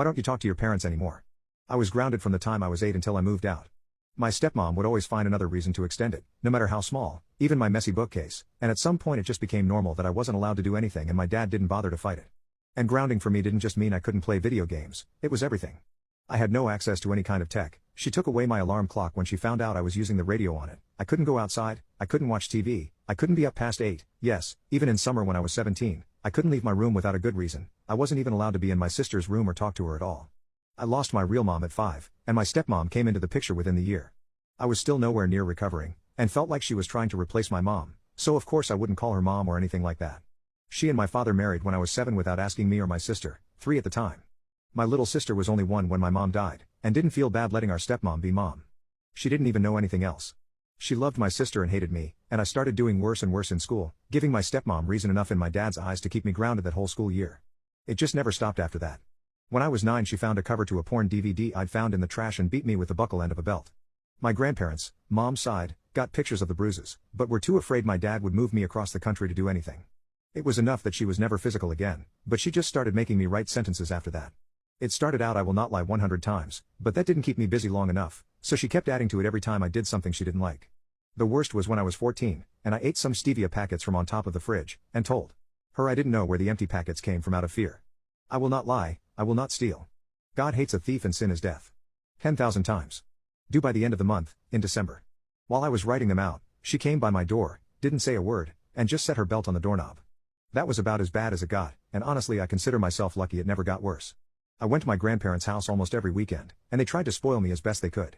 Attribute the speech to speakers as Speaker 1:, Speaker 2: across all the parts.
Speaker 1: Why don't you talk to your parents anymore? I was grounded from the time I was 8 until I moved out. My stepmom would always find another reason to extend it, no matter how small, even my messy bookcase, and at some point it just became normal that I wasn't allowed to do anything and my dad didn't bother to fight it. And grounding for me didn't just mean I couldn't play video games, it was everything. I had no access to any kind of tech. She took away my alarm clock when she found out I was using the radio on it. I couldn't go outside, I couldn't watch TV, I couldn't be up past 8, yes, even in summer when I was 17, I couldn't leave my room without a good reason. I wasn't even allowed to be in my sister's room or talk to her at all. I lost my real mom at 5, and my stepmom came into the picture within the year. I was still nowhere near recovering, and felt like she was trying to replace my mom, so of course I wouldn't call her mom or anything like that. She and my father married when I was 7 without asking me or my sister, 3 at the time. My little sister was only 1 when my mom died, and didn't feel bad letting our stepmom be mom. She didn't even know anything else. She loved my sister and hated me, and I started doing worse and worse in school, giving my stepmom reason enough in my dad's eyes to keep me grounded that whole school year. It just never stopped after that. When I was 9 she found a cover to a porn DVD I'd found in the trash and beat me with the buckle end of a belt. My grandparents, mom's side, got pictures of the bruises, but were too afraid my dad would move me across the country to do anything. It was enough that she was never physical again, but she just started making me write sentences after that. It started out I will not lie 100 times, but that didn't keep me busy long enough, so she kept adding to it every time I did something she didn't like. The worst was when I was 14, and I ate some stevia packets from on top of the fridge, and told her I didn't know where the empty packets came from out of fear. I will not lie, I will not steal. God hates a thief and sin is death. 10,000 times. Due by the end of the month, in December. While I was writing them out, she came by my door, didn't say a word, and just set her belt on the doorknob. That was about as bad as it got, and honestly I consider myself lucky it never got worse. I went to my grandparents' house almost every weekend, and they tried to spoil me as best they could.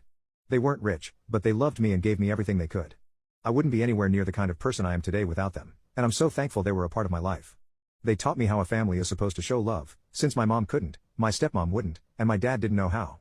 Speaker 1: They weren't rich, but they loved me and gave me everything they could. I wouldn't be anywhere near the kind of person I am today without them, and I'm so thankful they were a part of my life. They taught me how a family is supposed to show love, since my mom couldn't, my stepmom wouldn't, and my dad didn't know how.